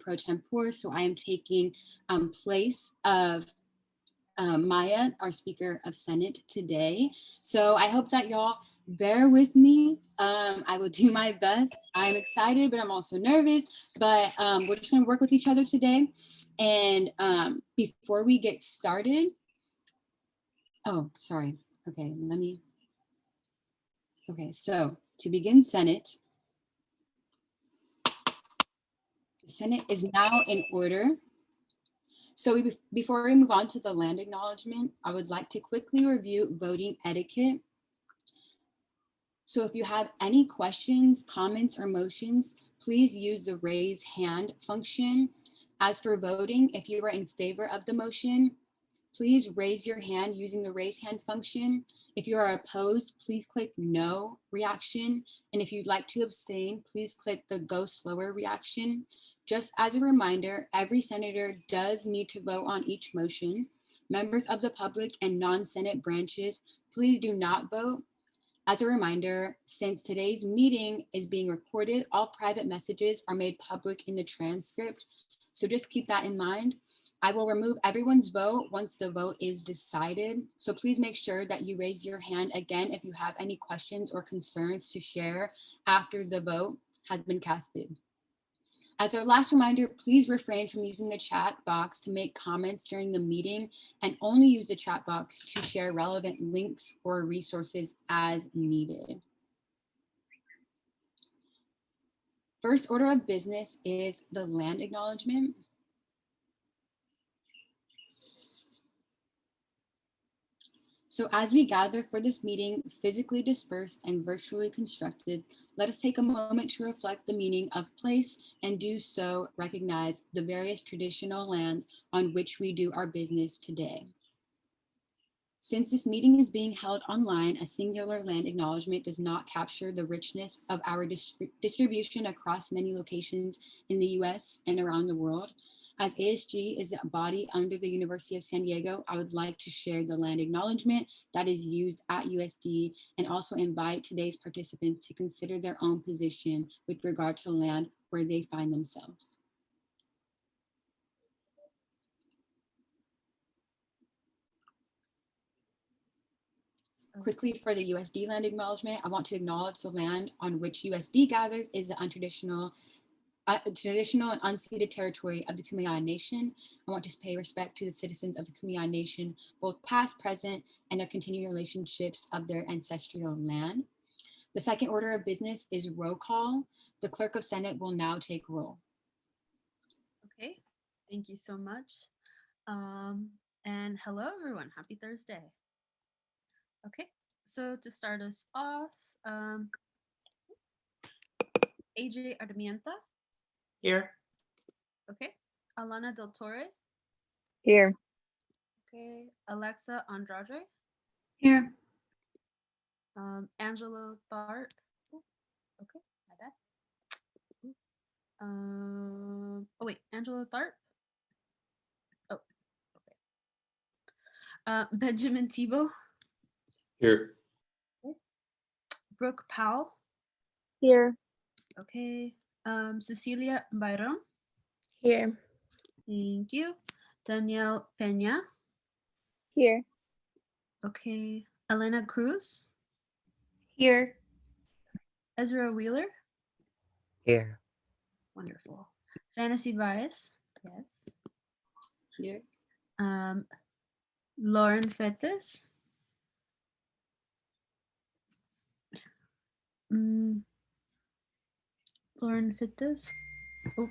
pro tempore. So I am taking place of Maya, our Speaker of Senate today. So I hope that y'all bear with me. I will do my best. I'm excited, but I'm also nervous, but we're just gonna work with each other today. And before we get started, oh, sorry. Okay, so to begin Senate, the Senate is now in order. So before we move on to the land acknowledgement, I would like to quickly review voting etiquette. So if you have any questions, comments, or motions, please use the raise hand function. As for voting, if you are in favor of the motion, please raise your hand using the raise hand function. If you are opposed, please click no reaction. And if you'd like to abstain, please click the go slower reaction. Just as a reminder, every senator does need to vote on each motion. Members of the public and non-Senate branches, please do not vote. As a reminder, since today's meeting is being recorded, all private messages are made public in the transcript. So just keep that in mind. I will remove everyone's vote once the vote is decided. So please make sure that you raise your hand again if you have any questions or concerns to share after the vote has been casted. As our last reminder, please refrain from using the chat box to make comments during the meeting and only use the chat box to share relevant links or resources as needed. First order of business is the land acknowledgement. So as we gather for this meeting, physically dispersed and virtually constructed, let us take a moment to reflect the meaning of place and do so recognize the various traditional lands on which we do our business today. Since this meeting is being held online, a singular land acknowledgement does not capture the richness of our distribution across many locations in the US and around the world. As ASG is a body under the University of San Diego, I would like to share the land acknowledgement that is used at USD and also invite today's participants to consider their own position with regard to land where they find themselves. Quickly for the USD land acknowledgement, I want to acknowledge the land on which USD gathers is the traditional and unceded territory of the Kumeyaay Nation. I want to pay respect to the citizens of the Kumeyaay Nation, both past, present, and their continuing relationships of their ancestral land. The second order of business is roll call. The Clerk of Senate will now take roll. Okay, thank you so much. And hello everyone, happy Thursday. Okay, so to start us off, AJ Armienta. Here. Okay, Alana Del Torre. Here. Okay, Alexa Andrade. Here. Angelo Tharp. Okay, my bad. Oh wait, Angelo Tharp. Oh, okay. Benjamin Tebow. Here. Okay. Brooke Powell. Here. Okay. Cecilia Byron. Here. Thank you. Danielle Peña. Here. Okay. Elena Cruz. Here. Ezra Wheeler. Here. Wonderful. Fantasy Bias. Yes. Here. Lauren Fetes. Lauren Fetes. Oh.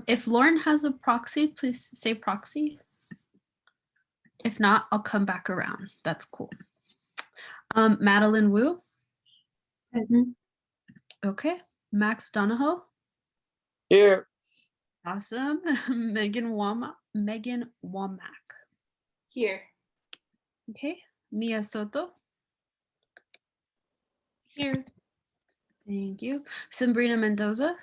If Lauren has a proxy, please say proxy. If not, I'll come back around. That's cool. Madeline Wu. Present. Okay. Max Donahoe. Here. Awesome. Megan Womack. Here. Okay. Mia Soto. Here. Thank you. Sabrina Mendoza.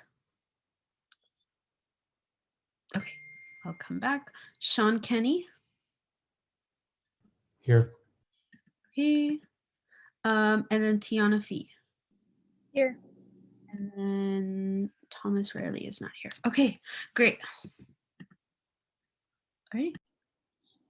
Okay, I'll come back. Sean Kenny. Here. Okay. And then Tiana Fee. Here. And then Thomas Riley is not here. Okay, great. All right.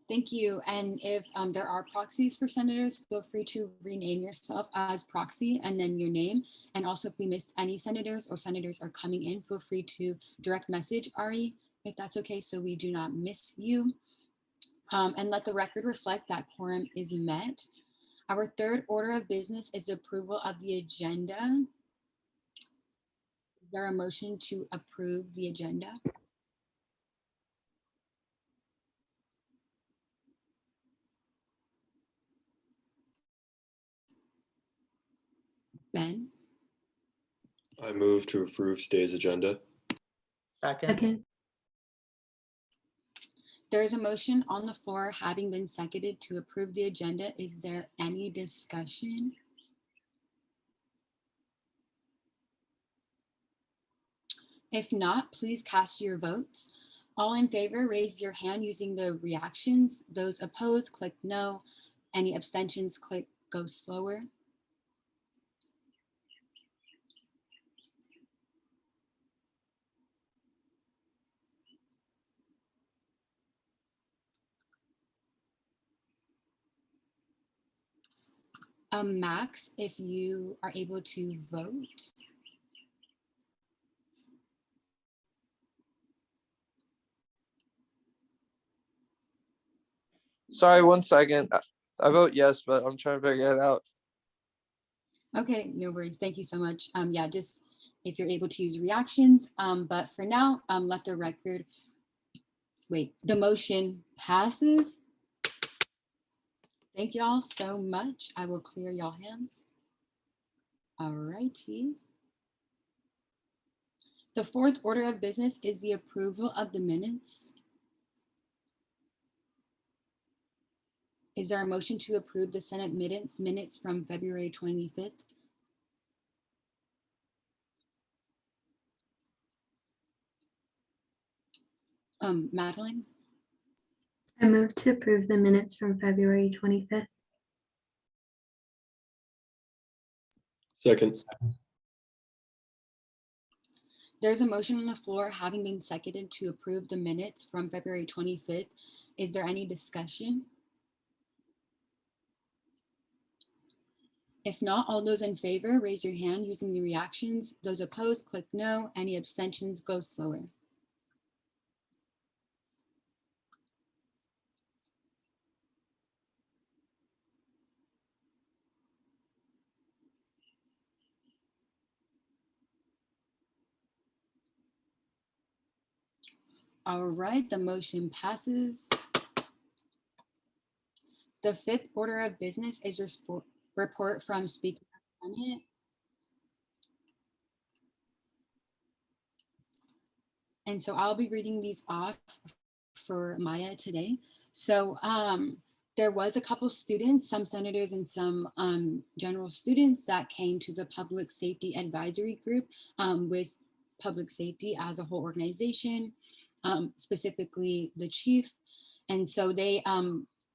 Thank you. And if there are proxies for senators, feel free to rename yourself as proxy and then your name. And also if we missed any senators or senators are coming in, feel free to direct message Ari, if that's okay, so we do not miss you. And let the record reflect that quorum is met. Our third order of business is the approval of the agenda. Is there a motion to approve the agenda? Ben? I move to approve today's agenda. Second. There is a motion on the floor having been seconded to approve the agenda. Is there any discussion? If not, please cast your votes. All in favor, raise your hand using the reactions. Those opposed, click no. Any abstentions, click go slower. Max, if you are able to vote. Sorry, 1 second. I vote yes, but I'm trying to figure it out. Okay, no worries. Thank you so much. Yeah, just if you're able to use reactions. But for now, let the record, wait, the motion passes. Thank y'all so much. I will clear y'all hands. All righty. The fourth order of business is the approval of the minutes. Is there a motion to approve the Senate minutes from February 25th? Madeline? I move to approve the minutes from February 25th. Second. There's a motion on the floor having been seconded to approve the minutes from February 25th. Is there any discussion? If not, all those in favor, raise your hand using the reactions. Those opposed, click no. Any abstentions, go slower. All right, the motion passes. The fifth order of business is report from Speaker of the Senate. And so I'll be reading these off for Maya today. So there was a couple students, some senators and some general students that came to the Public Safety Advisory Group with public safety as a whole organization, specifically the chief. And so they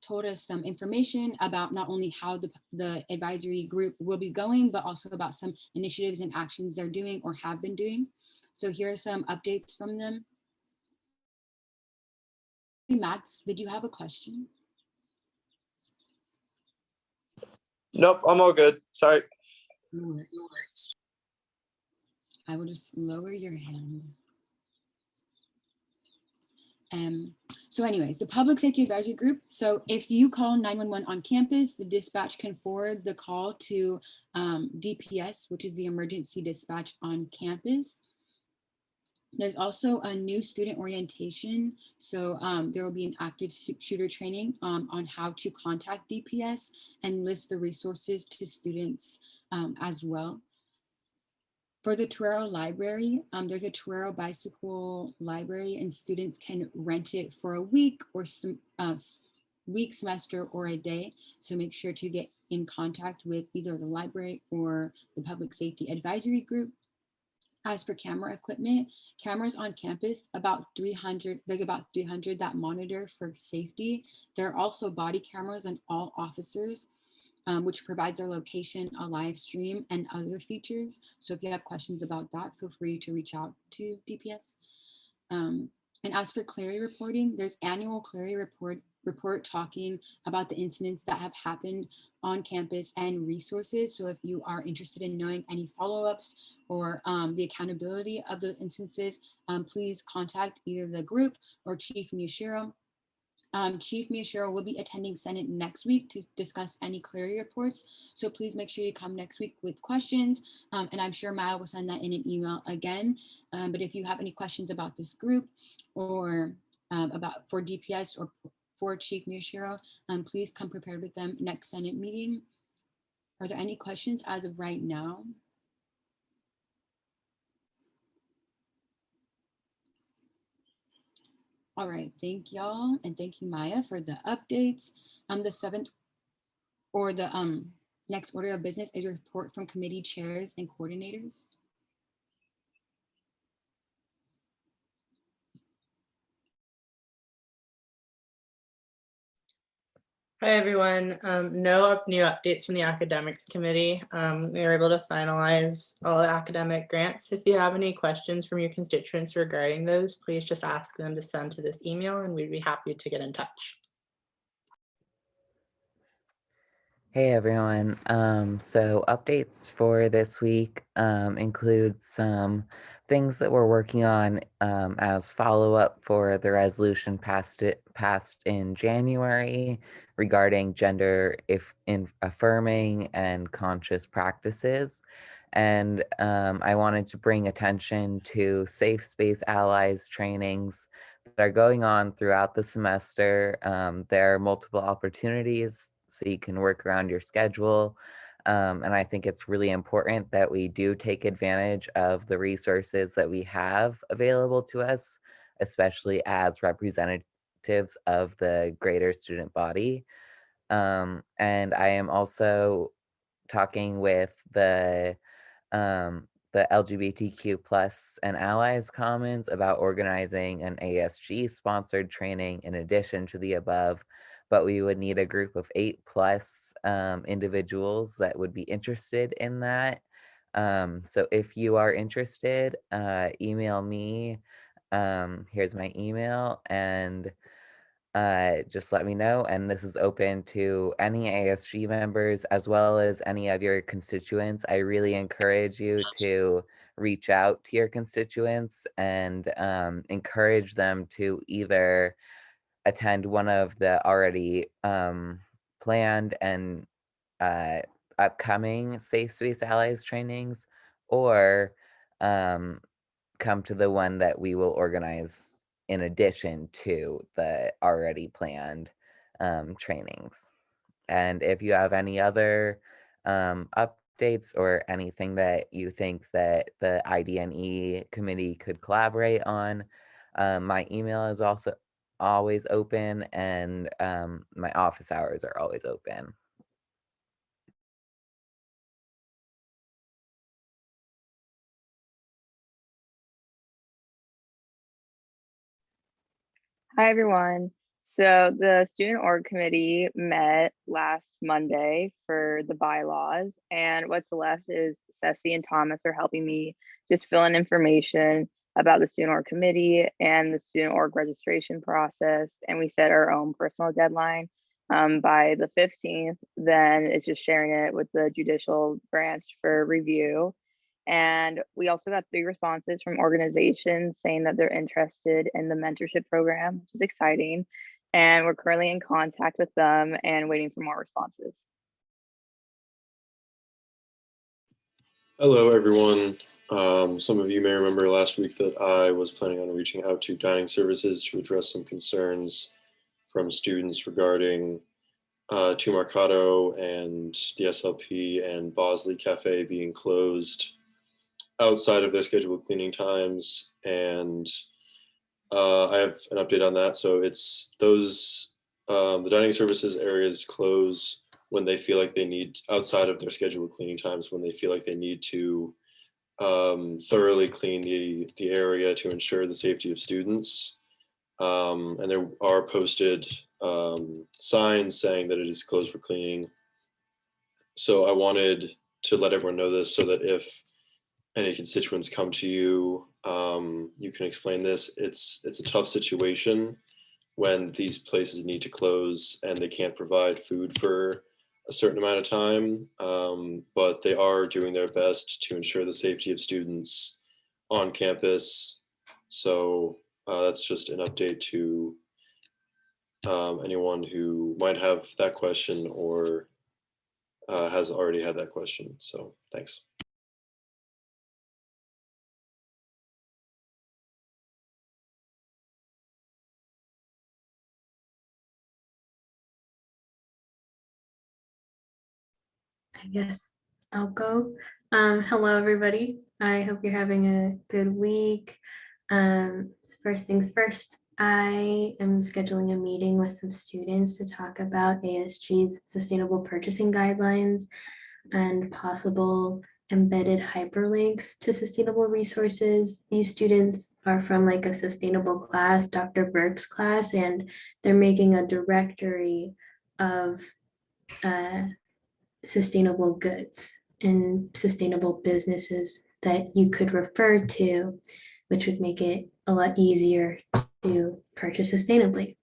told us some information about not only how the advisory group will be going, but also about some initiatives and actions they're doing or have been doing. So here are some updates from them. Max, did you have a question? Nope, I'm all good. Sorry. No worries. I will just lower your hand. So anyways, the Public Safety Advisory Group. So if you call 911 on campus, the dispatch can forward the call to DPS, which is the emergency dispatch on campus. There's also a new student orientation. So there will be an active shooter training on how to contact DPS and list the resources to students as well. For the Torero Library, there's a Torero bicycle library and students can rent it for a week or some week, semester, or a day. So make sure to get in contact with either the library or the Public Safety Advisory Group. As for camera equipment, cameras on campus, there's about 300 that monitor for safety. There are also body cameras on all officers. which provides our location, a live stream, and other features. So if you have questions about that, feel free to reach out to DPS. And as for Clary reporting, there's annual Clary report talking about the incidents that have happened on campus and resources. So if you are interested in knowing any follow-ups or the accountability of those instances, please contact either the group or Chief Miyashiro. Chief Miyashiro will be attending Senate next week to discuss any Clary reports. So please make sure you come next week with questions. And I'm sure Maya will send that in an email again. But if you have any questions about this group or for DPS or for Chief Miyashiro, please come prepared with them next Senate meeting. Are there any questions as of right now? All right, thank y'all, and thank you, Maya, for the updates. The seventh or the next order of business is a report from committee chairs and coordinators. Hi, everyone. No new updates from the academics committee. We were able to finalize all the academic grants. If you have any questions from your constituents regarding those, please just ask them to send to this email and we'd be happy to get in touch. Hey everyone. So updates for this week include some things that we're working on as follow-up for the resolution passed in January regarding gender affirming and conscious practices. And I wanted to bring attention to Safe Space Allies trainings that are going on throughout the semester. There are multiple opportunities so you can work around your schedule. And I think it's really important that we do take advantage of the resources that we have available to us, especially as representatives of the greater student body. And I am also talking with the LGBTQ plus and allies commons about organizing an ASG sponsored training in addition to the above, but we would need a group of 8+ individuals that would be interested in that. So if you are interested, email me. Here's my email, and just let me know. And this is open to any ASG members as well as any of your constituents. I really encourage you to reach out to your constituents and encourage them to either attend one of the already planned and upcoming Safe Space Allies trainings, or come to the one that we will organize in addition to the already planned trainings. And if you have any other updates or anything that you think that the IDNE committee could collaborate on, my email is also always open, and my office hours are always open. Hi, everyone. So the student org committee met last Monday for the bylaws, and what's left is Ceci and Thomas are helping me just fill in information about the student org committee and the student org registration process. And we set our own personal deadline by the 15th. Then it's just sharing it with the judicial branch for review. And we also got 3 responses from organizations saying that they're interested in the mentorship program, which is exciting. And we're currently in contact with them and waiting for more responses. Hello, everyone. Some of you may remember last week that I was planning on reaching out to dining services to address some concerns from students regarding Two Mercado and the SLP and Bosley Cafe being closed outside of their scheduled cleaning times. And I have an update on that. So it's those, the dining services areas close when they feel like they need, outside of their scheduled cleaning times, when they feel like they need to thoroughly clean the area to ensure the safety of students. And there are posted signs saying that it is closed for cleaning So I wanted to let everyone know this so that if any constituents come to you, you can explain this. It's a tough situation when these places need to close and they can't provide food for a certain amount of time, but they are doing their best to ensure the safety of students on campus. So that's just an update to anyone who might have that question or has already had that question. So thanks. I guess I'll go. Hello, everybody. I hope you're having a good week. First things first, I am scheduling a meeting with some students to talk about ASG's sustainable purchasing guidelines and possible embedded hyperlinks to sustainable resources. These students are from like a sustainable class, Dr. Burke's class, and they're making a directory of sustainable goods and sustainable businesses that you could refer to, which would make it a lot easier to purchase sustainably.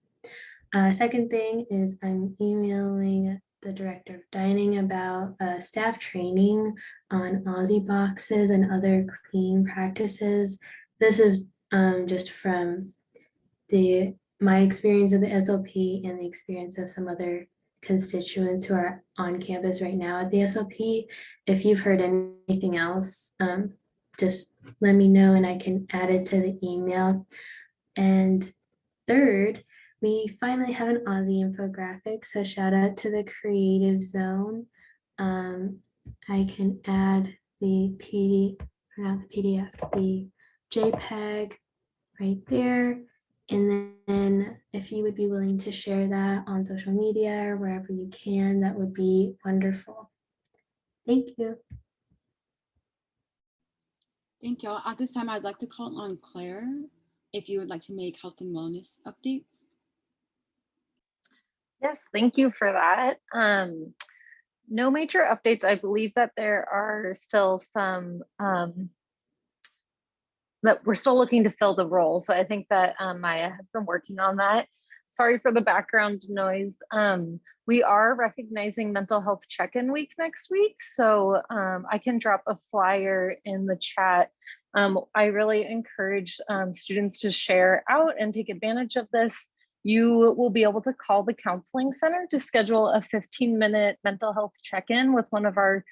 Second thing is I'm emailing the director of dining about staff training on Aussie boxes and other clean practices. This is just from my experience of the SLP and the experience of some other constituents who are on campus right now at the SLP. If you've heard anything else, just let me know and I can add it to the email. And third, we finally have an Aussie infographic, so shout out to the Creative Zone. I can add the or not the PDF, the JPEG right there. And then if you would be willing to share that on social media or wherever you can, that would be wonderful. Thank you. Thank y'all. At this time, I'd like to call on Claire if you would like to make health and wellness updates. Yes, thank you for that. No major updates. I believe that there are still some that we're still looking to fill the role. So I think that Maya has been working on that. Sorry for the background noise. We are recognizing Mental Health Check-in Week next week. So I can drop a flyer in the chat. I really encourage students to share out and take advantage of this. You will be able to call the counseling center to schedule a 15-minute mental health check-in with one of our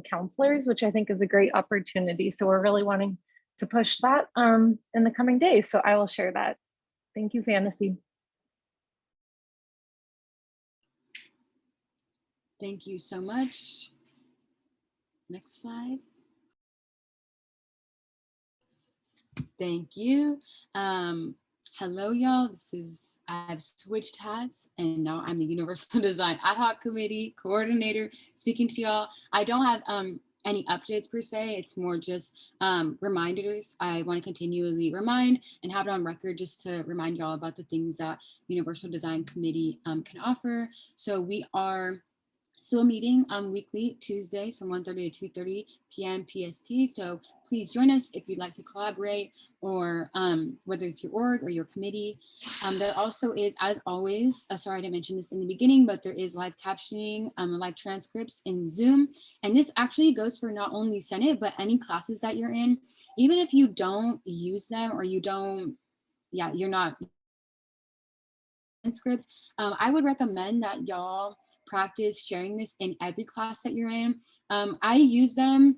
counselors, which I think is a great opportunity. So we're really wanting to push that in the coming days. So I will share that. Thank you, Fantasy. Thank you so much. Next slide. Thank you. Hello, y'all. I've switched hats and now I'm the Universal Design Ad Hoc Committee Coordinator speaking to y'all. I don't have any updates per se. It's more just reminders. I want to continually remind and have it on record just to remind y'all about the things that Universal Design Committee can offer. So we are still meeting on weekly Tuesdays from 1:30 to 2:30 p.m. PST. So please join us if you'd like to collaborate or whether it's your org or your committee. There also is, as always, sorry I didn't mention this in the beginning, but there is live captioning, live transcripts in Zoom. And this actually goes for not only Senate, but any classes that you're in. Even if you don't use them or you don't, you're not transcript, I would recommend that y'all practice sharing this in every class that you're in. I use them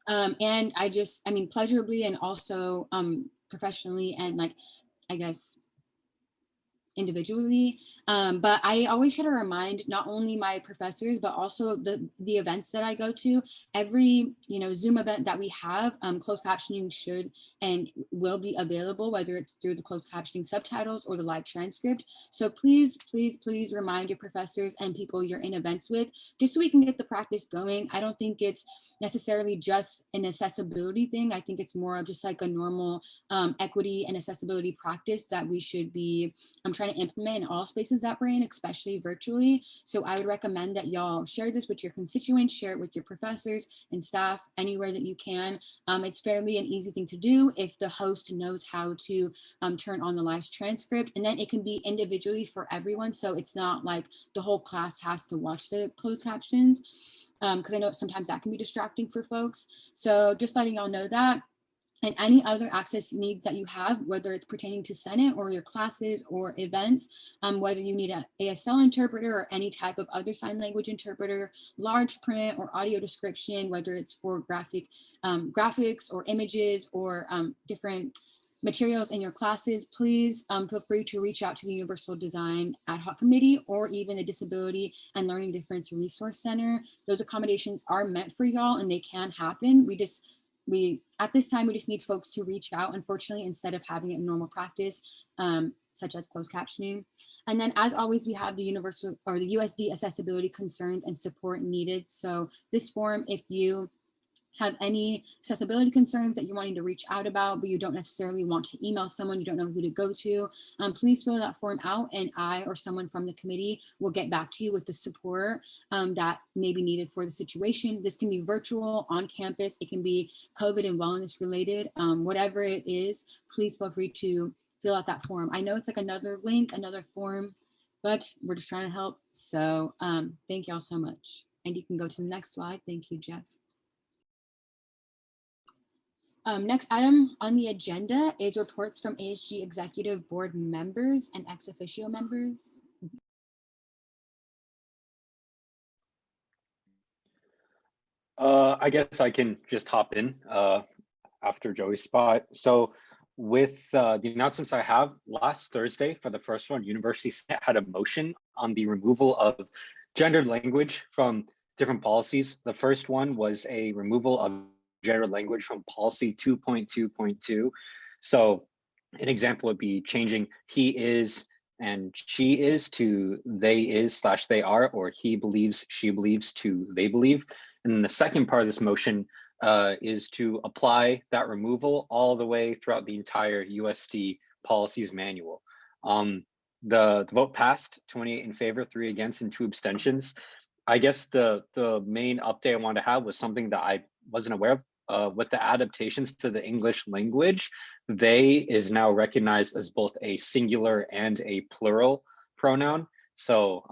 and I mean, pleasurably and also professionally and like, I guess, individually, but I always try to remind not only my professors but also the events that I go to. Every Zoom event that we have, closed captioning should and will be available, whether it's through the closed captioning subtitles or the live transcript. So please remind your professors and people you're in events with, just so we can get the practice going. I don't think it's necessarily just an accessibility thing. I think it's more of just like a normal equity and accessibility practice that we should be trying trying to implement in all spaces that we're in, especially virtually. So I would recommend that y'all share this with your constituents, share it with your professors and staff anywhere that you can. It's fairly an easy thing to do if the host knows how to turn on the live transcript, and then it can be individually for everyone. So it's not like the whole class has to watch the closed captions, because I know sometimes that can be distracting for folks. So just letting y'all know that. And any other access needs that you have, whether it's pertaining to Senate or your classes or events, whether you need an ASL interpreter or any type of other sign language interpreter, large print or audio description, whether it's for graphics or images or different materials in your classes, please feel free to reach out to the Universal Design Ad Hoc Committee or even the Disability and Learning Difference Resource Center. Those accommodations are meant for y'all and they can happen. At this time, we just need folks to reach out, unfortunately, instead of having it in normal practice, such as closed captioning. And then as always, we have the universal or the USD accessibility concerns and support needed. So this form, if you have any accessibility concerns that you're wanting to reach out about, but you don't necessarily want to email someone, you don't know who to go to, please fill that form out and I or someone from the committee will get back to you with the support that may be needed for the situation. This can be virtual, on campus, it can be COVID and wellness related, whatever it is, please feel free to fill out that form. I know it's like another link, another form, but we're just trying to help. So thank y'all so much. And you can go to the next slide. Thank you, Jeff. Next item on the agenda is reports from ASG Executive Board members and ex officio members. I guess I can just hop in after Joey's spot. So with the announcements I have, last Thursday for the first one, University Senate had a motion on the removal of gendered language from different policies. The first one was a removal of gendered language from policy 2.2.2. So an example would be changing he is and she is to they is / they are, or he believes, she believes to they believe. And then the second part of this motion is to apply that removal all the way throughout the entire USD policies manual. The vote passed, 28 in favor, 3 against, and 2 abstentions. I guess the main update I wanted to have was something that I wasn't aware of. With the adaptations to the English language, they is now recognized as both a singular and a plural pronoun. So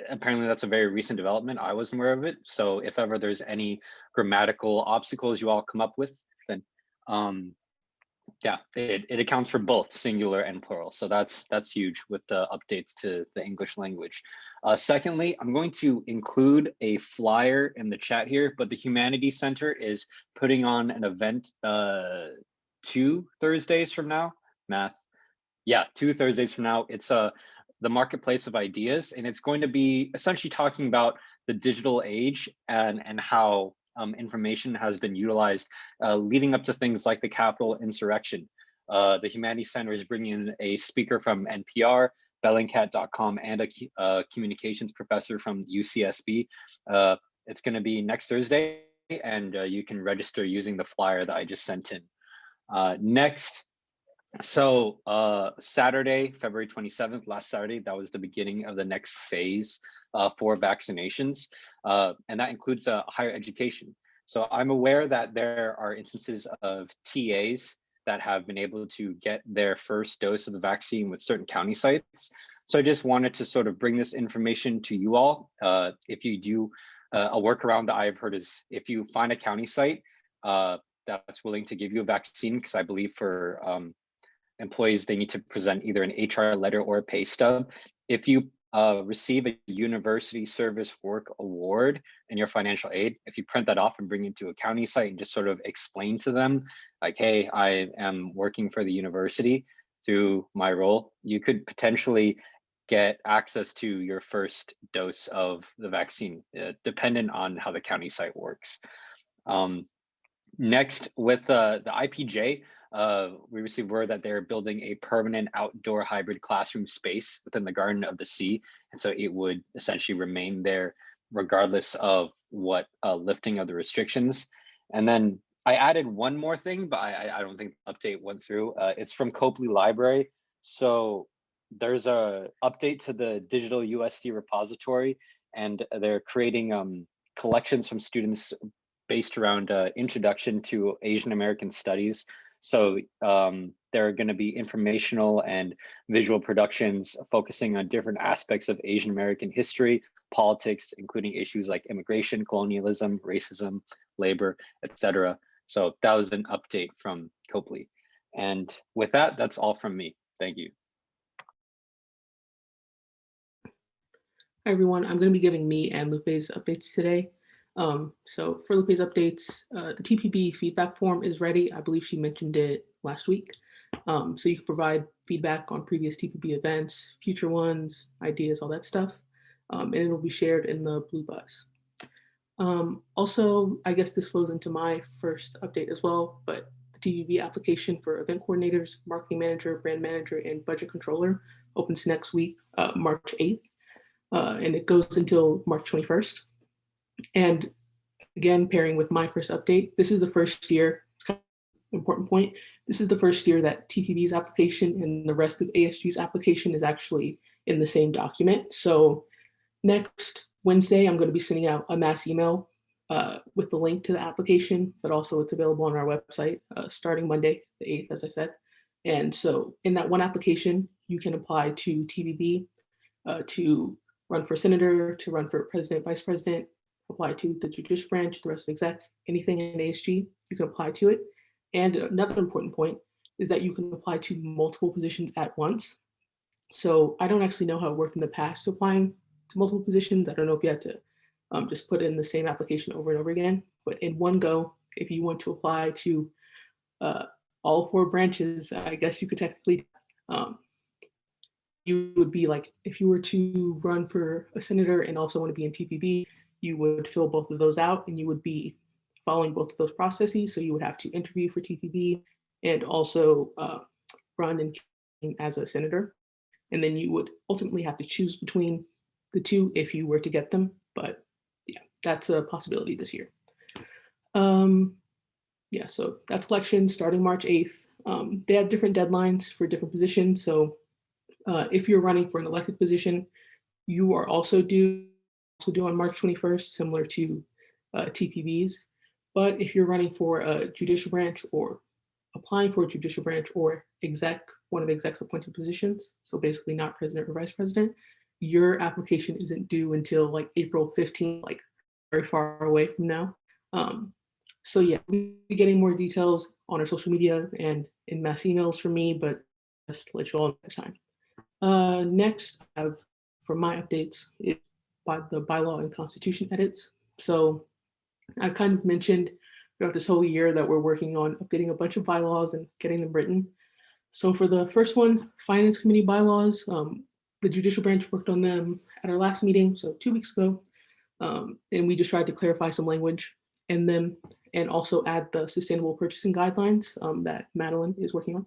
apparently that's a very recent development. I wasn't aware of it. So if ever there's any grammatical obstacles you all come up with, then yeah, it accounts for both singular and plural. So that's huge with the updates to the English language. Secondly, I'm going to include a flyer in the chat here, but the Humanities Center is putting on an event 2 Thursdays from now. Math. Yeah, 2 Thursdays from now. It's the Marketplace of Ideas, and it's going to be essentially talking about the digital age and how information has been utilized leading up to things like the Capitol insurrection. The Humanities Center is bringing in a speaker from NPR, Bellingcat.com, and a communications professor from UCSB. It's going to be next Thursday, and you can register using the flyer that I just sent in. Next, so Saturday, February 27th, last Saturday, that was the beginning of the next phase for vaccinations, and that includes higher education. So I'm aware that there are instances of TAs that have been able to get their first dose of the vaccine with certain county sites. So I just wanted to sort of bring this information to you all. If you do, a workaround that I've heard is if you find a county site that's willing to give you a vaccine, because I believe for employees, they need to present either an HR letter or a pay stub. If you receive a University Service Work Award in your financial aid, if you print that off and bring it to a county site and just sort of explain to them, like, hey, I am working for the university through my role, you could potentially get access to your first dose of the vaccine, dependent on how the county site works. Next, with the IPJ, we received word that they're building a permanent outdoor hybrid classroom space within the Garden of the Sea. And so it would essentially remain there regardless of what lifting of the restrictions. And then I added one more thing, but I don't think the update went through. It's from Copley Library. So there's a update to the digital USC repository, and they're creating collections from students based around introduction to Asian American studies. So there are going to be informational and visual productions focusing on different aspects of Asian American history, politics, including issues like immigration, colonialism, racism, labor, etc. So that was an update from Copley. And with that, that's all from me. Thank you. Hi everyone, I'm going to be giving me and Lupe's updates today. So for Lupe's updates, the TPB feedback form is ready. I believe she mentioned it last week. So you can provide feedback on previous TPB events, future ones, ideas, all that stuff. And it'll be shared in the Blue Bus. Also, I guess this flows into my first update as well, but the TPB application for event coordinators, marketing manager, brand manager, and budget controller opens next week, March 8th. And it goes until March 21st. And again, pairing with my first update, this is the first year, it's kind of an important point, this is the first year that TPB's application and the rest of ASG's application is actually in the same document. So next Wednesday, I'm going to be sending out a mass email with the link to the application, but also it's available on our website starting Monday, the 8th, as I said. And so in that one application, you can apply to TPB to run for senator, to run for president, vice president, apply to the judicial branch, the rest of exec, anything in ASG, you can apply to it. And another important point is that you can apply to multiple positions at once. So I don't actually know how it worked in the past applying to multiple positions. I don't know if you had to just put in the same application over and over again, but in one go, if you want to apply to all 4 branches, I guess you could technically you would be like, if you were to run for a senator and also want to be in TPB, you would fill both of those out and you would be following both of those processes. So you would have to interview for TPB and also run and as a senator. And then you would ultimately have to choose between the two if you were to get them. But yeah, that's a possibility this year. Yeah, so that's election starting March 8th. They have different deadlines for different positions. So if you're running for an elected position, you are also due on March 21st, similar to TPBs. But if you're running for a judicial branch or applying for a judicial branch or exec, one of exec's appointed positions, so basically not president or vice president, your application isn't due until like April 15th, like very far away from now. So yeah, we'll be getting more details on our social media and in mass emails from me, but just to let you all know next time. Next, I have for my updates is by the bylaw and constitution edits. So I kind of mentioned throughout this whole year that we're working on updating a bunch of bylaws and getting them written. So for the first one, Finance Committee bylaws, the judicial branch worked on them at our last meeting, so 2 weeks ago. And we just tried to clarify some language in them and also add the sustainable purchasing guidelines that Madeline is working on.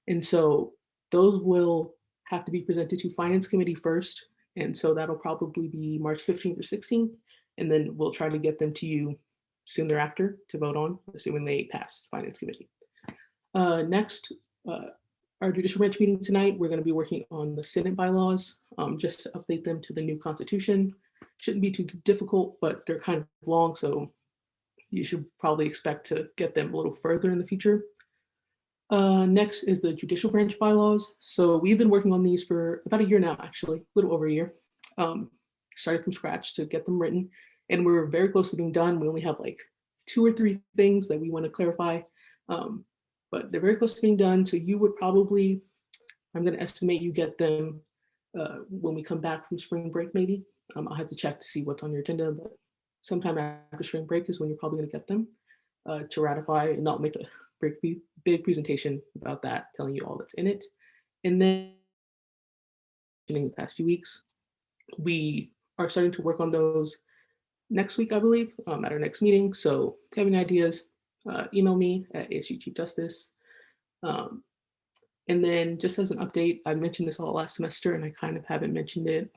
And so those will have to be presented to Finance Committee first. And so that'll probably be March 15th or 16th. And then we'll try to get them to you soon thereafter to vote on, assuming they pass Finance Committee. Next, our judicial branch meeting tonight, we're going to be working on the Senate bylaws, just to update them to the new constitution. Shouldn't be too difficult, but they're kind of long, so you should probably expect to get them a little further in the future. Next is the judicial branch bylaws. So we've been working on these for about a year now, actually, a little over a year. Started from scratch to get them written, and we're very close to being done. We only have like 2 or 3 things that we want to clarify, but they're very close to being done. So you would probably, I'm going to estimate you get them when we come back from spring break, maybe. I'll have to check to see what's on your agenda, but sometime after spring break is when you're probably going to get them to ratify, and not make a big presentation about that, telling you all that's in it. And then in the past few weeks, we are starting to work on those next week, I believe, at our next meeting. So if you have any ideas, email me at ASG Chief Justice. And then just as an update, I mentioned this all last semester and I kind of haven't mentioned it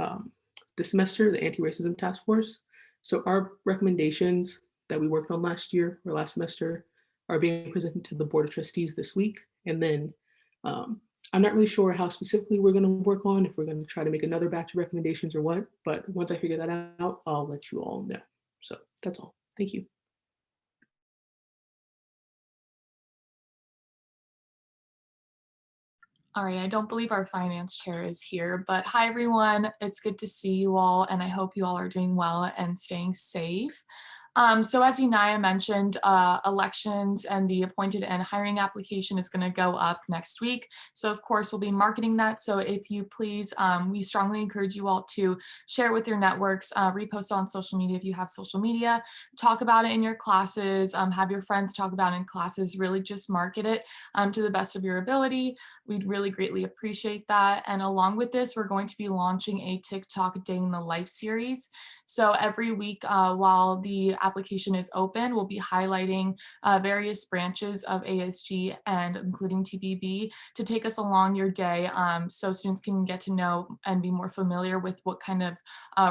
this semester, the Anti-Racism Task Force. So our recommendations that we worked on last year or last semester are being presented to the Board of Trustees this week. And then I'm not really sure how specifically we're going to work on, if we're going to try to make another batch of recommendations or what, but once I figure that out, I'll let you all know. So that's all. Thank you. All right, I don't believe our finance chair is here, but hi everyone. It's good to see you all, and I hope you all are doing well and staying safe. So as Inaya mentioned, elections and the appointed and hiring application is going to go up next week. So of course we'll be marketing that. So if you please, we strongly encourage you all to share it with your networks, repost on social media if you have social media, talk about it in your classes, have your friends talk about it in classes, really just market it to the best of your ability. We'd really greatly appreciate that. And along with this, we're going to be launching a TikTok Day in the Life series. So every week while the application is open, we'll be highlighting various branches of ASG and including TBB to take us along your day so students can get to know and be more familiar with what kind of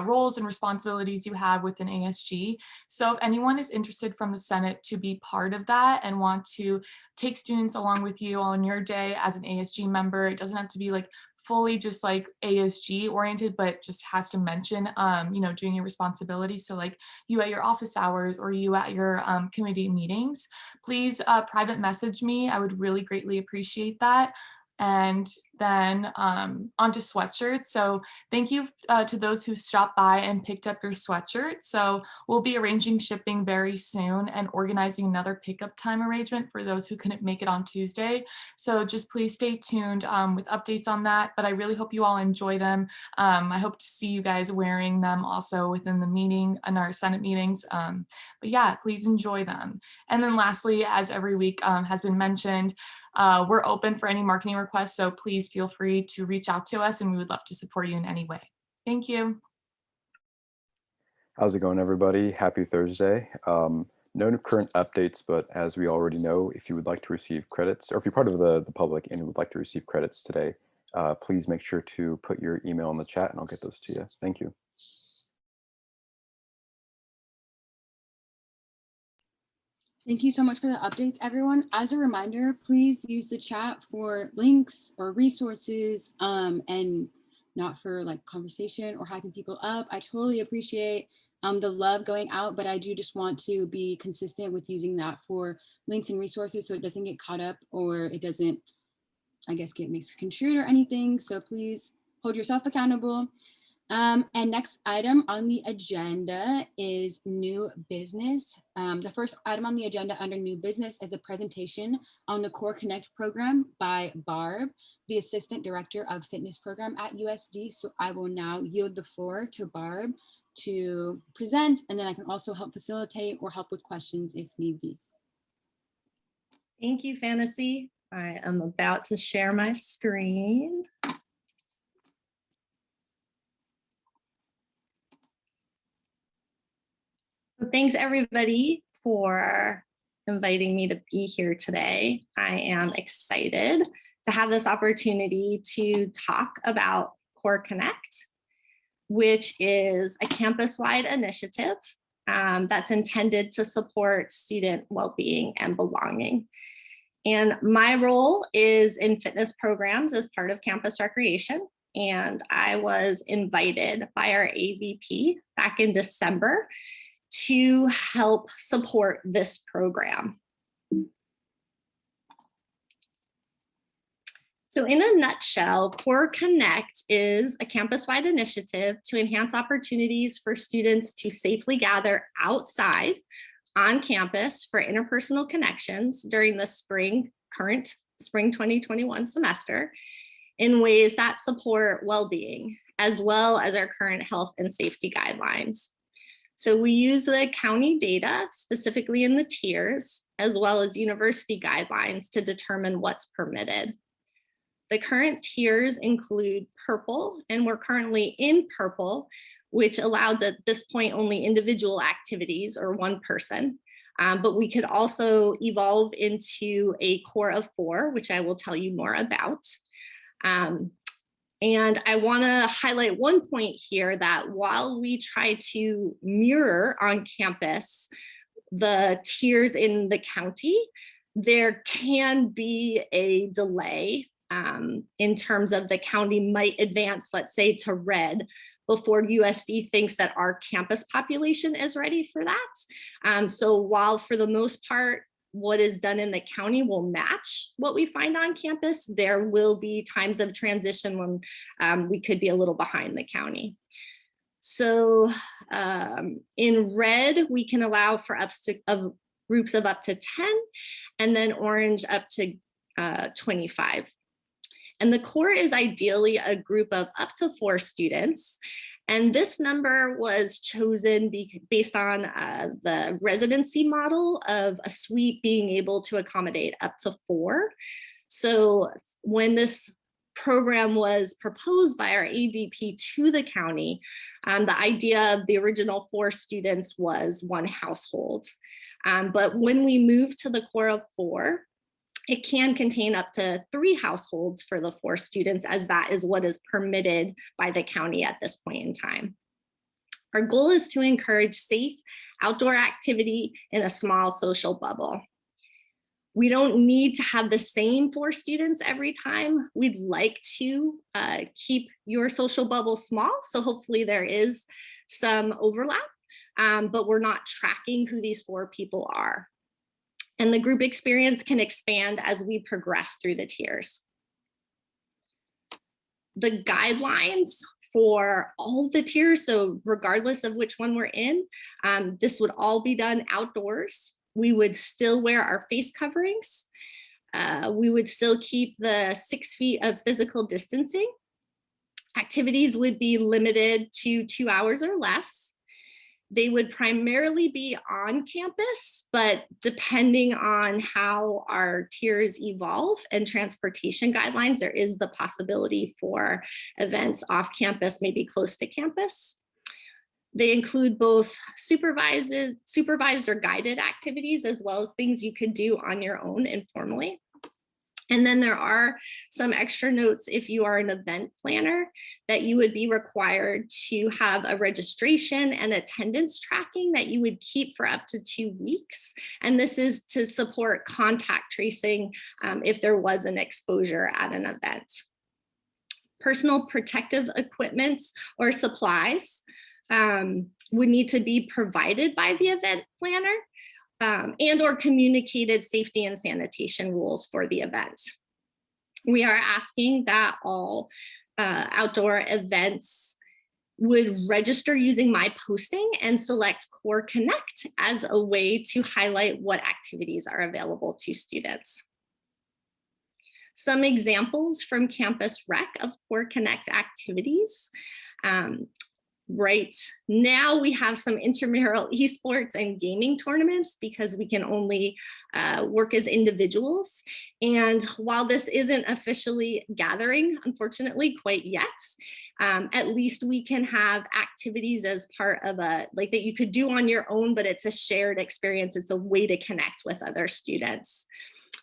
roles and responsibilities you have within ASG. So if anyone is interested from the Senate to be part of that and want to take students along with you on your day as an ASG member, it doesn't have to be like fully just like ASG oriented, but just has to mention, you know, doing your responsibilities. So like you at your office hours or you at your committee meetings, please private message me. I would really greatly appreciate that. And then onto sweatshirts. So thank you to those who stopped by and picked up your sweatshirt. So we'll be arranging shipping very soon and organizing another pickup time arrangement for those who couldn't make it on Tuesday. So just please stay tuned with updates on that. But I really hope you all enjoy them. I hope to see you guys wearing them also within the meeting and our Senate meetings. But yeah, please enjoy them. And then lastly, as every week has been mentioned, we're open for any marketing requests, so please feel free to reach out to us and we would love to support you in any way. Thank you. How's it going, everybody? Happy Thursday. No current updates, but as we already know, if you would like to receive credits, or if you're part of the public and would like to receive credits today, please make sure to put your email in the chat and I'll get those to you. Thank you. Thank you so much for the updates, everyone. As a reminder, please use the chat for links or resources and not for like conversation or hyping people up. I totally appreciate the love going out, but I do just want to be consistent with using that for links and resources so it doesn't get caught up or it doesn't, I guess, get misconstrued or anything. So please hold yourself accountable. And next item on the agenda is new business. The first item on the agenda under new business is a presentation on the Core Connect program by Barb, the Assistant Director of Fitness Program at USD. So I will now yield the floor to Barb to present, and then I can also help facilitate or help with questions if need be. Thank you, Fantasy. I am about to share my screen. So thanks everybody for inviting me to be here today. I am excited to have this opportunity to talk about Core Connect, which is a campus-wide initiative that's intended to support student well-being and belonging. And my role is in fitness programs as part of campus recreation. And I was invited by our AVP back in December to help support this program. So in a nutshell, Core Connect is a campus-wide initiative to enhance opportunities for students to safely gather outside on campus for interpersonal connections during the current spring 2021 semester in ways that support well-being, as well as our current health and safety guidelines. So we use the county data, specifically in the tiers, as well as university guidelines to determine what's permitted. The current tiers include purple, and we're currently in purple, which allows at this point only individual activities or one person. But we could also evolve into a core of 4, which I will tell you more about. And I want to highlight one point here that while we try to mirror on campus the tiers in the county, there can be a delay in terms of the county might advance, let's say, to red before USD thinks that our campus population is ready for that. So while for the most part, what is done in the county will match what we find on campus, there will be times of transition when we could be a little behind the county. So in red, we can allow for groups of up to 10, and then orange up to 25. And the core is ideally a group of up to 4 students. And this number was chosen based on the residency model of a suite being able to accommodate up to 4. So when this program was proposed by our AVP to the county, the idea of the original 4 students was 1 household. But when we move to the core of 4, it can contain up to 3 households for the 4 students, as that is what is permitted by the county at this point in time. Our goal is to encourage safe outdoor activity in a small social bubble. We don't need to have the same 4 students every time. We'd like to keep your social bubble small, so hopefully there is some overlap, but we're not tracking who these 4 people are. And the group experience can expand as we progress through the tiers. The guidelines for all the tiers, so regardless of which one we're in, this would all be done outdoors. We would still wear our face coverings. We would still keep the 6 feet of physical distancing. Activities would be limited to 2 hours or less. They would primarily be on campus, but depending on how our tiers evolve and transportation guidelines, there is the possibility for events off campus, maybe close to campus. They include both supervised or guided activities, as well as things you could do on your own informally. And then there are some extra notes if you are an event planner, that you would be required to have a registration and attendance tracking that you would keep for up to 2 weeks. And this is to support contact tracing if there was an exposure at an event. Personal protective equipment or supplies would need to be provided by the event planner. And or communicated safety and sanitation rules for the event. We are asking that all outdoor events would register using my posting and select Core Connect as a way to highlight what activities are available to students. Some examples from Campus Rec of Core Connect activities. Right now we have some intramural esports and gaming tournaments because we can only work as individuals. And while this isn't officially gathering, unfortunately, quite yet, at least we can have activities as part of that you could do on your own, but it's a shared experience. It's a way to connect with other students.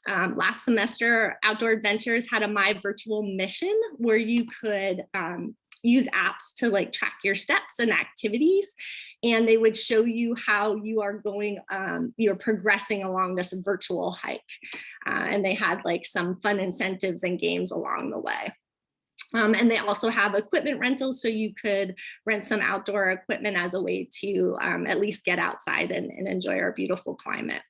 Last semester, Outdoor Adventures had a My Virtual Mission where you could use apps to track your steps and activities, and they would show you how you are going, you're progressing along this virtual hike. And they had some fun incentives and games along the way. And they also have equipment rentals, so you could rent some outdoor equipment as a way to at least get outside and enjoy our beautiful climate.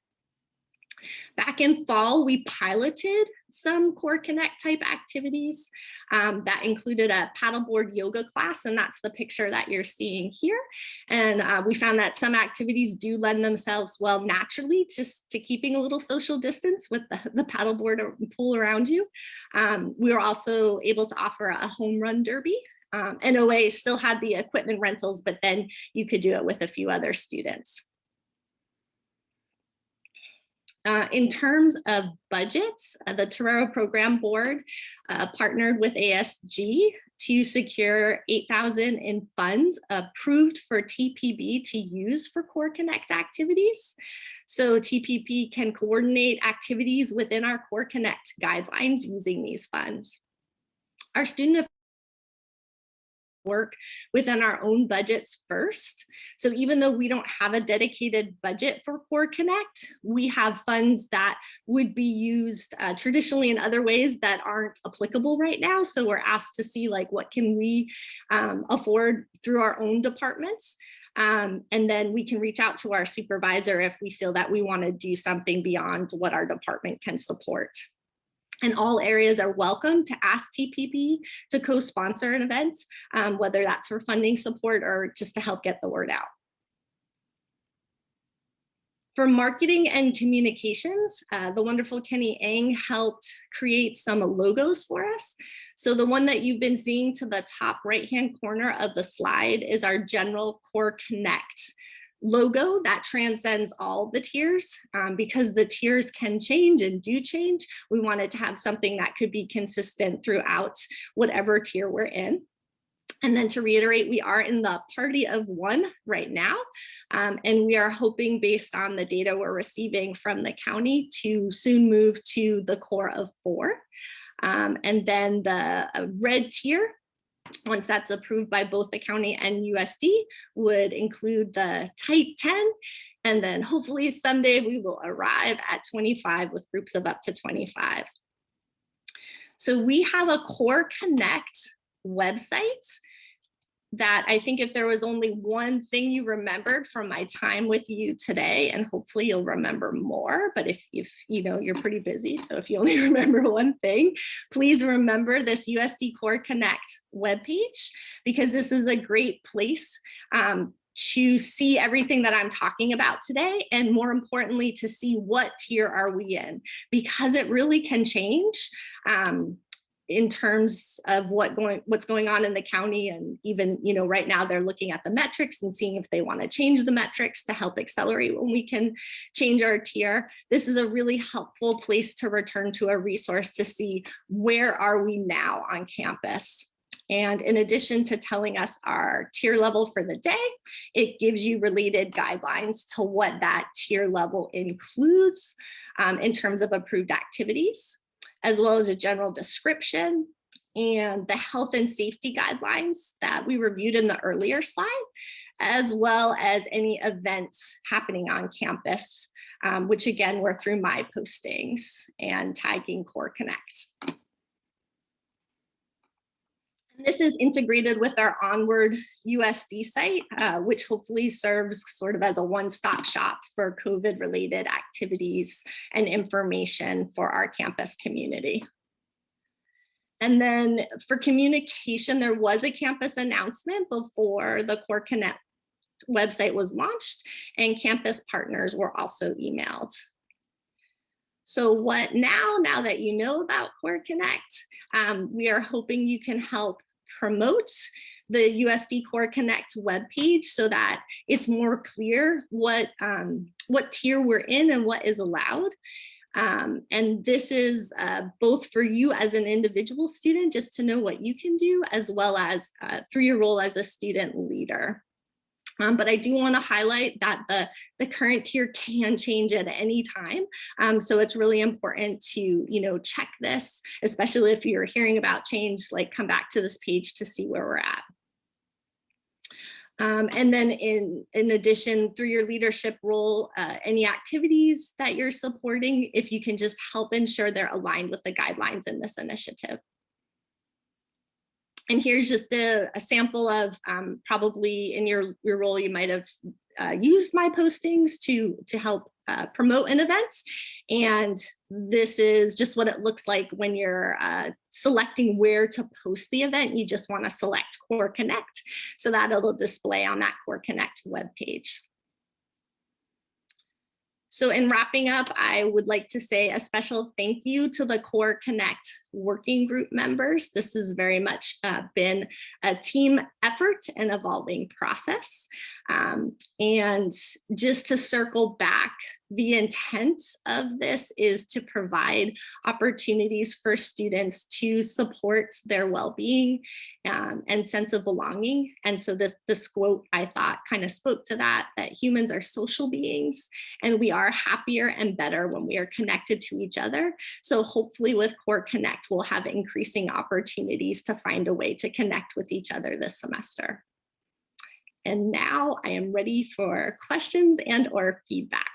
Back in fall, we piloted some Core Connect type activities that included a paddleboard yoga class, and that's the picture that you're seeing here. And we found that some activities do lend themselves well naturally to keeping a little social distance with the paddleboard or pool around you. We were also able to offer a home run derby. NOA still had the equipment rentals, but then you could do it with a few other students. In terms of budgets, the Torero Program Board partnered with ASG to secure $8,000 in funds approved for TPB to use for Core Connect activities. So TPP can coordinate activities within our Core Connect guidelines using these funds. Our student work within our own budgets first. So even though we don't have a dedicated budget for Core Connect, we have funds that would be used traditionally in other ways that aren't applicable right now. So we're asked to see like what can we afford through our own departments. And then we can reach out to our supervisor if we feel that we want to do something beyond what our department can support. And all areas are welcome to ask TPP to co-sponsor an event, whether that's for funding support or just to help get the word out. For marketing and communications, the wonderful Kenny Ang helped create some logos for us. So the one that you've been seeing to the top right-hand corner of the slide is our General Core Connect logo that transcends all the tiers. Because the tiers can change and do change, we wanted to have something that could be consistent throughout whatever tier we're in. And then to reiterate, we are in the party of one right now, and we are hoping, based on the data we're receiving from the county, to soon move to the core of 4. And then the red tier, once that's approved by both the county and USD, would include the tight 10. And then hopefully someday we will arrive at 25 with groups of up to 25. So we have a Core Connect website that I think if there was only one thing you remembered from my time with you today, and hopefully you'll remember more, but if you know, you're pretty busy, so if you only remember one thing, please remember this USD Core Connect webpage, because this is a great place to see everything that I'm talking about today, and more importantly, to see what tier are we in, because it really can change in terms of what's going on in the county. And even, you know, right now they're looking at the metrics and seeing if they want to change the metrics to help accelerate when we can change our tier. This is a really helpful place to return to a resource to see where are we now on campus. And in addition to telling us our tier level for the day, it gives you related guidelines to what that tier level includes in terms of approved activities, as well as a general description and the health and safety guidelines that we reviewed in the earlier slide, as well as any events happening on campus, which again were through my postings and tagging Core Connect. This is integrated with our Onward USD site, which hopefully serves sort of as a one-stop shop for COVID-related activities and information for our campus community. And then for communication, there was a campus announcement before the Core Connect website was launched, and campus partners were also emailed. So what now that you know about Core Connect, we are hoping you can help promote the USD Core Connect webpage so that it's more clear what tier we're in and what is allowed. And this is both for you as an individual student, just to know what you can do, as well as through your role as a student leader. But I do want to highlight that the current tier can change at any time. So it's really important to, you know, check this, especially if you're hearing about change, like come back to this page to see where we're at. And then in addition, through your leadership role, any activities that you're supporting, if you can just help ensure they're aligned with the guidelines in this initiative. And here's just a sample of probably in your role, you might have used my postings to help promote an event. And this is just what it looks like when you're selecting where to post the event. You just want to select Core Connect, so that it'll display on that Core Connect webpage. So in wrapping up, I would like to say a special thank you to the Core Connect working group members. This has very much been a team effort and evolving process. And just to circle back, the intent of this is to provide opportunities for students to support their well-being and sense of belonging. And so this quote, I thought, kind of spoke to that humans are social beings and we are happier and better when we are connected to each other. So hopefully with Core Connect, connect will have increasing opportunities to find a way to connect with each other this semester. And now I am ready for questions and or feedback.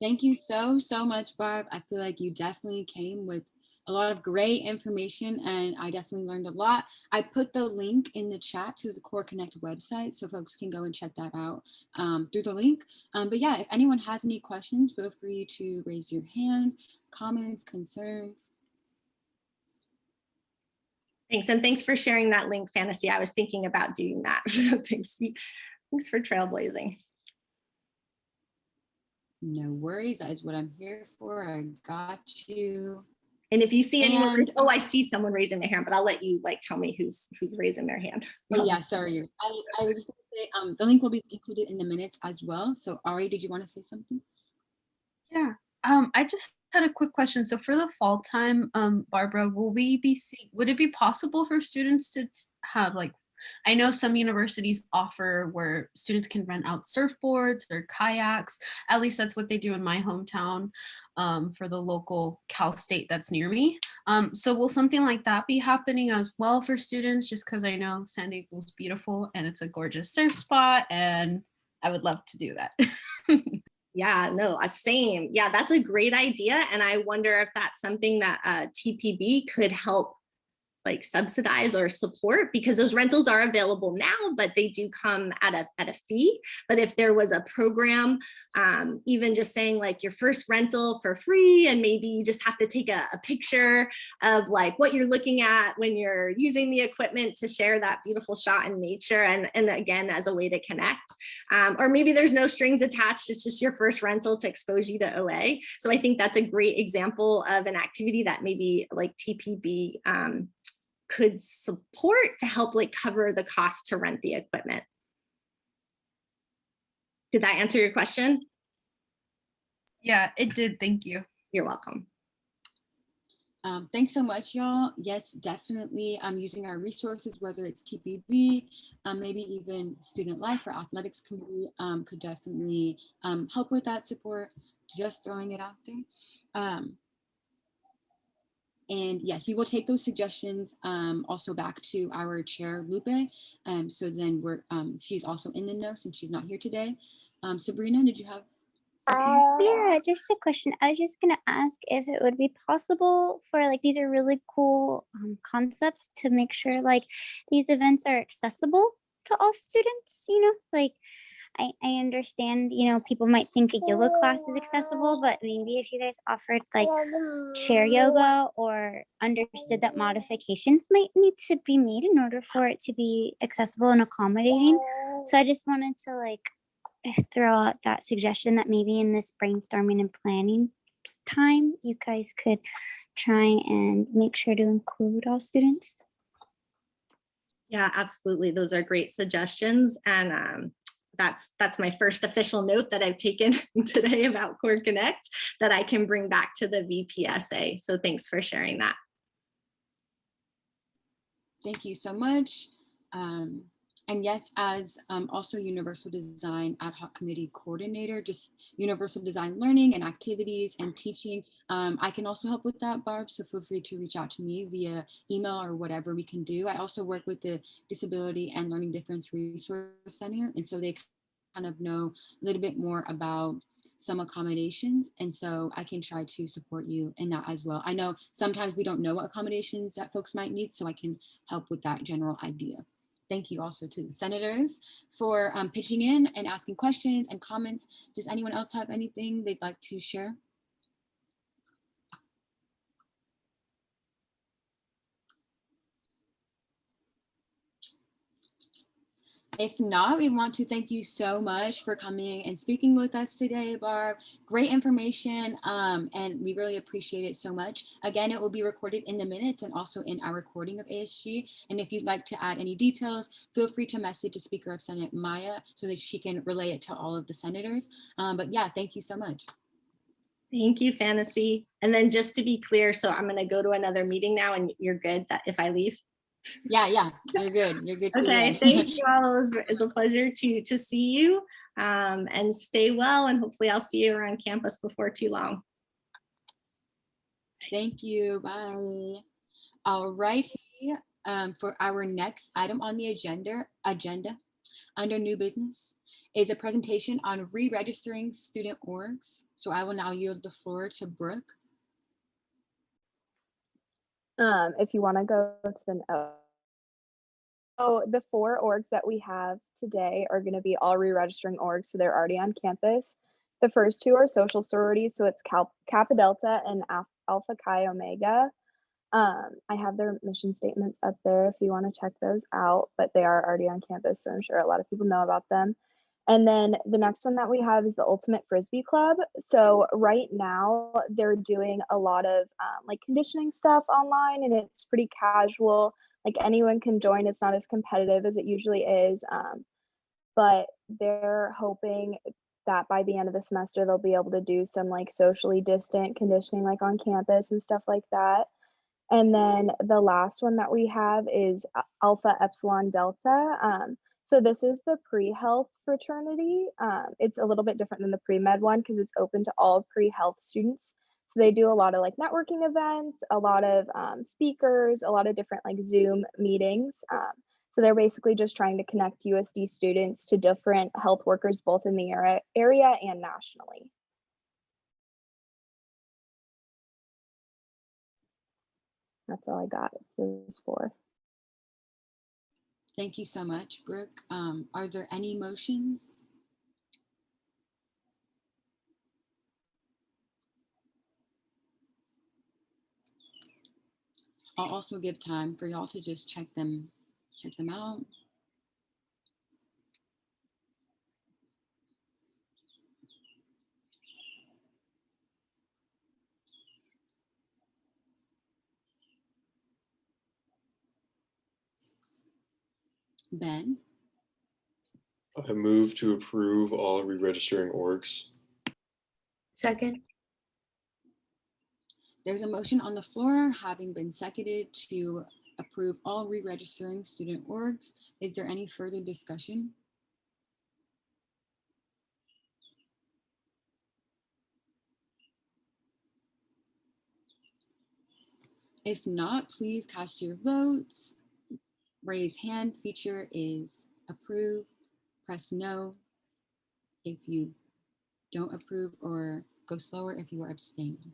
Thank you so much, Barb. I feel like you definitely came with a lot of great information, and I definitely learned a lot. I put the link in the chat to the Core Connect website, so folks can go and check that out through the link. But yeah, if anyone has any questions, feel free to raise your hand, comments, concerns. Thanks, and thanks for sharing that link, Fantasy. I was thinking about doing that. Thanks for trailblazing. No worries, that is what I'm here for. I got you. And if you see anyone, And oh, I see someone raising their hand, but I'll let you like tell me who's raising their hand. oh yeah, sorry. I was just gonna say the link will be included in the minutes as well. So Ari, did you want to say something? Yeah, I just had a quick question. So for the fall time, Barbara, would it be possible for students to have like, I know some universities offer where students can rent out surfboards or kayaks. At least that's what they do in my hometown for the local Cal State that's near me. So will something like that be happening as well for students? Just because I know San Diego's beautiful and it's a gorgeous surf spot, and I would love to do that. Yeah, no, same. Yeah, that's a great idea. And I wonder if that's something that TPB could help like subsidize or support, because those rentals are available now, but they do come at a fee. But if there was a program, even just saying like your first rental for free, and maybe you just have to take a picture of like what you're looking at when you're using the equipment to share that beautiful shot in nature, and again, as a way to connect. Or maybe there's no strings attached, it's just your first rental to expose you to OA. So I think that's a great example of an activity that maybe like TPB could support to help like cover the cost to rent the equipment. Did that answer your question? Yeah, it did. Thank you. You're welcome. Thanks so much, y'all. Yes, definitely. Using our resources, whether it's TPB, maybe even Student Life or Athletics Committee, could definitely help with that support. Just throwing it out there. And yes, we will take those suggestions also back to our chair, Lupe. So then she's also in the know since she's not here today. Sabrina, did you have something? Yeah, just a question. I was just gonna ask if it would be possible for like, these are really cool concepts to make sure like these events are accessible to all students, you know, like I understand, you know, people might think a yoga class is accessible, but maybe if you guys offered like chair yoga, or understood that modifications might need to be made in order for it to be accessible and accommodating. So I just wanted to like throw out that suggestion that maybe in this brainstorming and planning time, you guys could try and make sure to include all students. Yeah, absolutely. Those are great suggestions. And that's my first official note that I've taken today about Core Connect that I can bring back to the VPSA. So thanks for sharing that. Thank you so much. And yes, as also Universal Design Ad Hoc Committee Coordinator, just Universal Design Learning and activities and teaching, I can also help with that, Barb, so feel free to reach out to me via email or whatever we can do. I also work with the Disability and Learning Difference Resource Center, and so they kind of know a little bit more about some accommodations, and so I can try to support you in that as well. I know sometimes we don't know what accommodations that folks might need, so I can help with that general idea. Thank you also to the senators for pitching in and asking questions and comments. Does anyone else have anything they'd like to share? If not, we want to thank you so much for coming and speaking with us today, Barb. Great information, and we really appreciate it so much. Again, it will be recorded in the minutes and also in our recording of ASG. And if you'd like to add any details, feel free to message the Speaker of Senate, Maya, so that she can relay it to all of the senators. But yeah, thank you so much. Thank you, Fantasy. And then just to be clear, so I'm going to go to another meeting now, and you're good that if I leave? Yeah, you're good. You're good. Okay, thanks, y'all. It's a pleasure to see you, and stay well. And hopefully I'll see you around campus before too long. Thank you. Bye. All righty. For our next item on the agenda under new business is a presentation on re-registering student orgs. So I will now yield the floor to Brooke. If you want to go to the so the 4 orgs that we have today are going to be all re-registering orgs, so they're already on campus. The first 2 are social sororities, so it's Kappa Delta and Alpha Chi Omega. I have their mission statements up there if you want to check those out, but they are already on campus, so I'm sure a lot of people know about them. And then the next one that we have is the Ultimate Frisbee Club. So right now they're doing a lot of like conditioning stuff online, and it's pretty casual. Like anyone can join. It's not as competitive as it usually is, but they're hoping that by the end of the semester they'll be able to do some like socially distant conditioning like on campus and stuff like that. And then the last one that we have is Alpha Epsilon Delta. So this is the pre-health fraternity. It's a little bit different than the pre-med one because it's open to all pre-health students. So they do a lot of like networking events, a lot of speakers, a lot of different like Zoom meetings. So they're basically just trying to connect USD students to different health workers, both in the area and nationally. That's all I got. It's those 4. Thank you so much, Brooke. Are there any motions? I'll also give time for y'all to just check them out. Ben? I move to approve all re-registering orgs. Second. There's a motion on the floor having been seconded to approve all re-registering student orgs. Is there any further discussion? If not, please cast your votes. Raise hand feature is approve. Press no if you don't approve, or go slower if you are abstaining.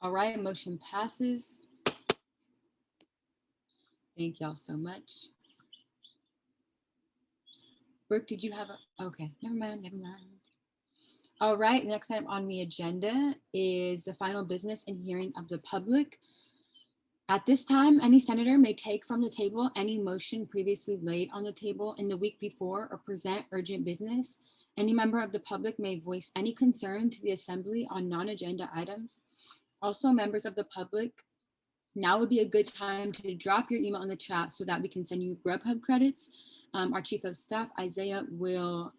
All right, motion passes. Thank y'all so much. Brooke, did you have a, okay, never mind. All right, next item on the agenda is the final business and hearing of the public. At this time, any senator may take from the table any motion previously laid on the table in the week before or present urgent business. Any member of the public may voice any concern to the assembly on non-agenda items. Also, members of the public, now would be a good time to drop your email in the chat so that we can send you Grubhub credits. Our Chief of Staff, Isaiah, will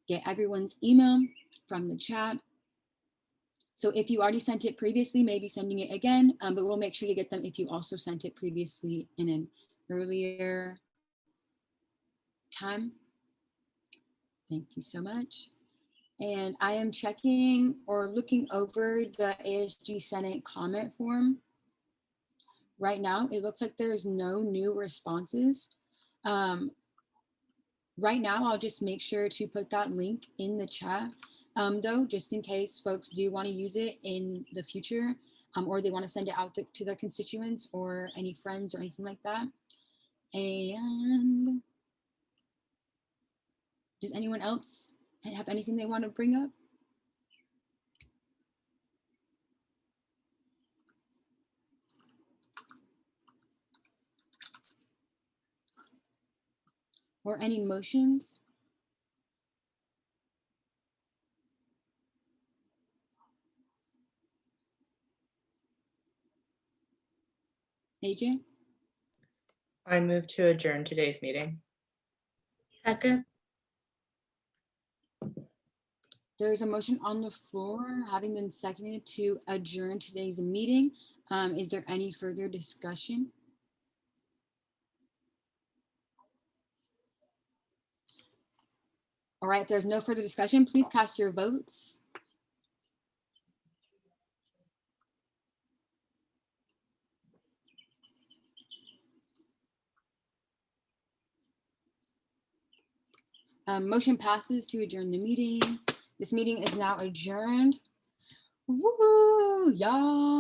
get everyone's email from the chat. So if you already sent it previously, maybe sending it again, but we'll make sure to get them if you also sent it previously in an earlier time. Thank you so much. And I am checking or looking over the ASG Senate comment form. Right now, it looks like there's no new responses. Right now, I'll just make sure to put that link in the chat, though, just in case folks do want to use it in the future, or they want to send it out to their constituents or any friends or anything like that. And does anyone else have anything they want to bring up? Or any motions? AJ? I move to adjourn today's meeting. Second. There's a motion on the floor having been seconded to adjourn today's meeting. Is there any further discussion? All right, if there's no further discussion, please cast your votes. Motion passes to adjourn the meeting. This meeting is now adjourned. Woo, y'all.